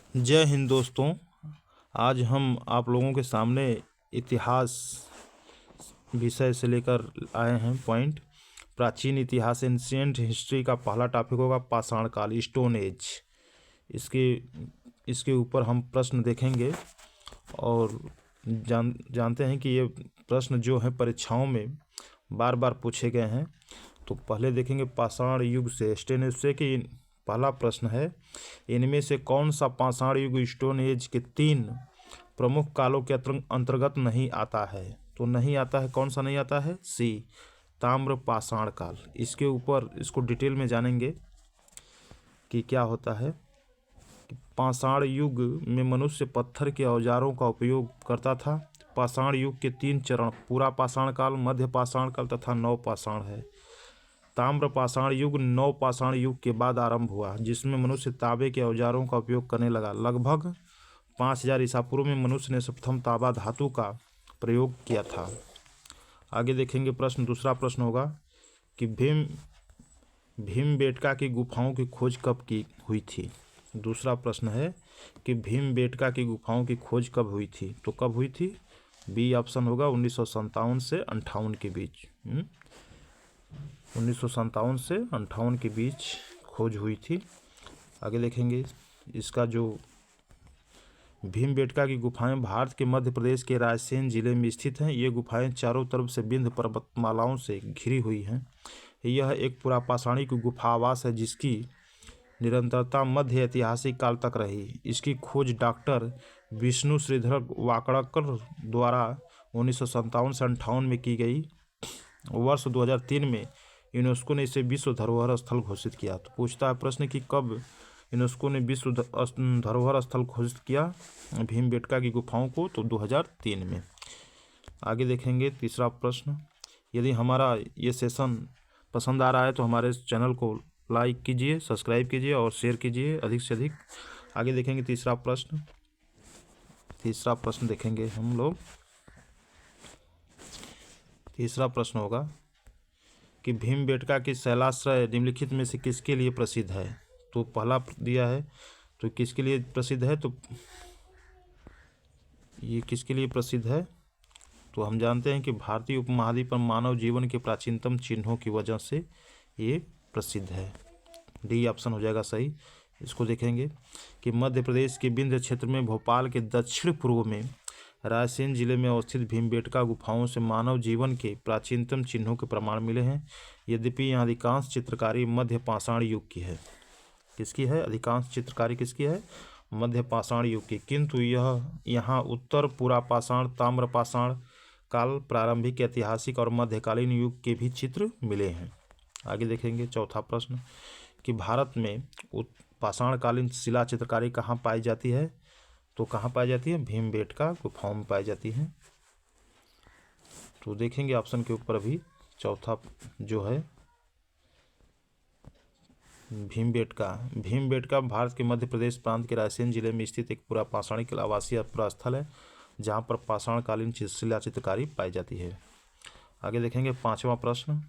जय हिंद दोस्तों। आज हम आप लोगों के सामने इतिहास विषय से लेकर आए हैं पॉइंट। प्राचीन इतिहास एंशिएंट हिस्ट्री का पहला टॉपिक होगा पाषाण काल, स्टोन एज। इसके इसके ऊपर हम प्रश्न देखेंगे और जानते हैं कि ये प्रश्न जो है परीक्षाओं में बार बार पूछे गए हैं। तो पहले देखेंगे पाषाण युग से स्टोन एज से कि पहला प्रश्न है, इनमें से कौन सा पाषाण युग स्टोन एज के 3 प्रमुख कालों के अंतर्गत नहीं आता है? तो नहीं आता है, कौन सा नहीं आता है? सी, ताम्र पाषाण काल। इसके ऊपर इसको डिटेल में जानेंगे कि क्या होता है। पाषाण युग में मनुष्य पत्थर के औजारों का उपयोग करता था। पाषाण युग के 3 चरण पूरा पाषाण काल, मध्य पाषाण काल तथा नव पाषाण है। ताम्र पाषाण युग नव पाषाण युग के बाद आरंभ हुआ, जिसमें मनुष्य तांबे के औजारों का उपयोग करने लगा। लगभग 5000 ईसा पूर्व में मनुष्य ने प्रथम तांबा धातु का प्रयोग किया था। आगे देखेंगे प्रश्न। दूसरा प्रश्न होगा कि भीमबेटका की गुफाओं की खोज कब की हुई थी? दूसरा प्रश्न है कि भीमबेटका की गुफाओं की खोज कब हुई थी? तो कब हुई थी? बी ऑप्शन होगा 1957 से 58 के बीच। 1957 से 58 के बीच खोज हुई थी। आगे देखेंगे इसका जो भीमबेटका की गुफाएं भारत के मध्य प्रदेश के रायसेन जिले में स्थित हैं। ये गुफाएं चारों तरफ से विंध्य पर्वतमालाओं से घिरी हुई हैं। यह एक पुरापाषाणिक गुफावास है जिसकी निरंतरता मध्य ऐतिहासिक काल तक रही। इसकी खोज डॉक्टर विष्णु श्रीधर वाकड़कर द्वारा 1957 से 58 में की गई। वर्ष 2003 में यूनेस्को ने इसे विश्व धरोहर स्थल घोषित किया। तो पूछता है प्रश्न कि कब यूनेस्को ने विश्व धरोहर स्थल घोषित किया भीमबेटका की गुफाओं को? तो 2003 में। आगे देखेंगे तीसरा प्रश्न। यदि हमारा ये सेशन पसंद आ रहा है तो हमारे चैनल को लाइक कीजिए, सब्सक्राइब कीजिए और शेयर कीजिए अधिक से अधिक। आगे देखेंगे तीसरा प्रश्न। तीसरा प्रश्न देखेंगे हम लोग। तीसरा प्रश्न होगा कि भीमबेटका की शैलाश्रय निम्नलिखित में से किसके लिए प्रसिद्ध है? तो पहला दिया है तो किसके लिए प्रसिद्ध है? तो ये किसके लिए प्रसिद्ध है? तो हम जानते हैं कि भारतीय उपमहाद्वीप पर मानव जीवन के प्राचीनतम चिन्हों की वजह से ये प्रसिद्ध है। डी ऑप्शन हो जाएगा सही। इसको देखेंगे कि मध्य प्रदेश के विंध्य क्षेत्र में भोपाल के दक्षिण पूर्व में रायसेन जिले में अवस्थित भीमबेटका गुफाओं से मानव जीवन के प्राचीनतम चिन्हों के प्रमाण मिले हैं। यद्यपि यहाँ अधिकांश चित्रकारी मध्य पाषाण युग की है। किसकी है? अधिकांश चित्रकारी किसकी है? मध्य पाषाण युग की। किंतु यहाँ उत्तर पुरापाषाण, ताम्र पाषाण काल, प्रारंभिक ऐतिहासिक और मध्यकालीन युग के भी चित्र मिले हैं। आगे देखेंगे चौथा प्रश्न कि भारत में पाषाणकालीन शिला चित्रकारी कहाँ पाई जाती है? तो कहाँ पाई जाती है? भीमबेटका गुफाओं में पाई जाती है। तो देखेंगे ऑप्शन के ऊपर अभी चौथा जो है भीमबेटका भारत के मध्य प्रदेश प्रांत के रायसेन जिले में स्थित एक पुरापाषाणिक आवासीय पुरास्थल है जहाँ पर पाषाणकालीन शिला चित्रकारी पाई जाती है। आगे देखेंगे पांचवा प्रश्न।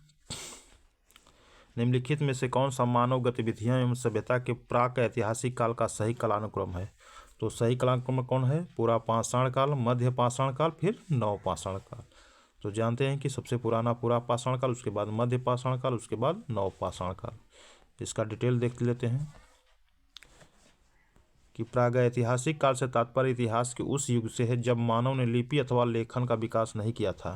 निम्नलिखित में से कौन सा मानव गतिविधियां एवं सभ्यता के प्राक ऐतिहासिक काल का सही कालानुक्रम है? तो सही कालानुक्रम कौन है? पूरा पाषाण काल, मध्य पाषाण काल, फिर नव पाषाण काल। तो जानते हैं कि सबसे पुराना पूरा पाषाण काल, उसके बाद मध्य पाषाण काल, उसके बाद नव पाषाण काल। इसका डिटेल देख लेते हैं कि प्रागैतिहासिक काल से तात्पर्य इतिहास के उस युग से है जब मानव ने लिपि अथवा लेखन का विकास नहीं किया था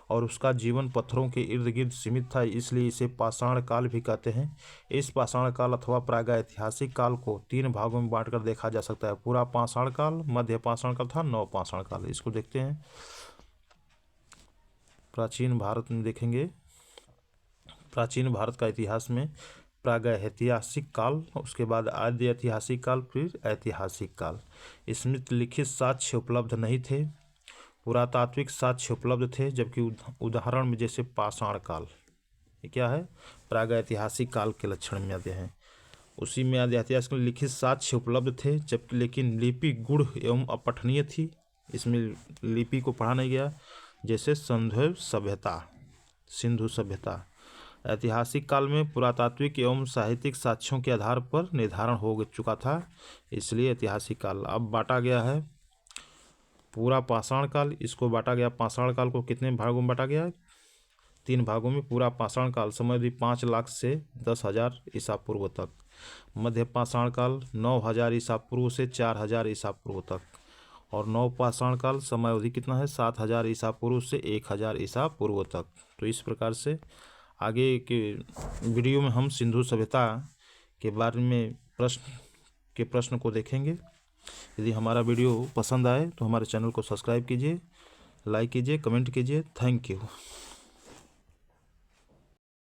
और उसका जीवन पत्थरों के इर्द गिर्द सीमित था, इसलिए इसे पाषाण काल भी कहते हैं। इस पाषाण काल अथवा प्रागैतिहासिक काल को 3 भागों में बांटकर देखा जा सकता है: पूरा पाषाण काल, मध्य पाषाण काल तथा नव पाषाण काल। इसको देखते हैं। प्राचीन भारत में देखेंगे, प्राचीन भारत का इतिहास में प्रागैतिहासिक काल, उसके बाद आद्य ऐतिहासिक काल, फिर ऐतिहासिक काल। इसमें लिखित साक्ष्य उपलब्ध नहीं थे, पुरातात्विक साक्ष्य उपलब्ध थे, जबकि उदाहरण में जैसे पाषाण काल, ये क्या है? प्रागैतिहासिक काल के लक्षण में आते हैं। उसी में ऐतिहासिक लिखित साक्ष्य उपलब्ध थे, जबकि लेकिन लिपि गूढ़ एवं अपठनीय थी, इसमें लिपि को पढ़ा नहीं गया। जैसे सिंधु सभ्यता, ऐतिहासिक काल में पुरातात्विक एवं साहित्यिक साक्ष्यों के आधार पर निर्धारण हो चुका था, इसलिए ऐतिहासिक काल। अब बांटा गया है पूरा पाषाण काल, इसको बांटा गया, पाषाण काल को कितने भागों में बांटा गया है? 3 भागों में। पूरा पाषाण काल समय अवधि 5 लाख से 10,000 ईसा पूर्व तक। मध्य पाषाण काल 9,000 ईसा पूर्व से 4,000 ईसा पूर्व तक। और नव पाषाण काल समय अवधि कितना है? 7,000 ईसा पूर्व से 1,000 ईसा पूर्व तक। तो इस प्रकार से आगे के वीडियो में हम सिंधु सभ्यता के बारे में प्रश्न को देखेंगे। यदि हमारा वीडियो पसंद आए तो हमारे चैनल को सब्सक्राइब कीजिए, लाइक कीजिए, कमेंट कीजिए। Thank you.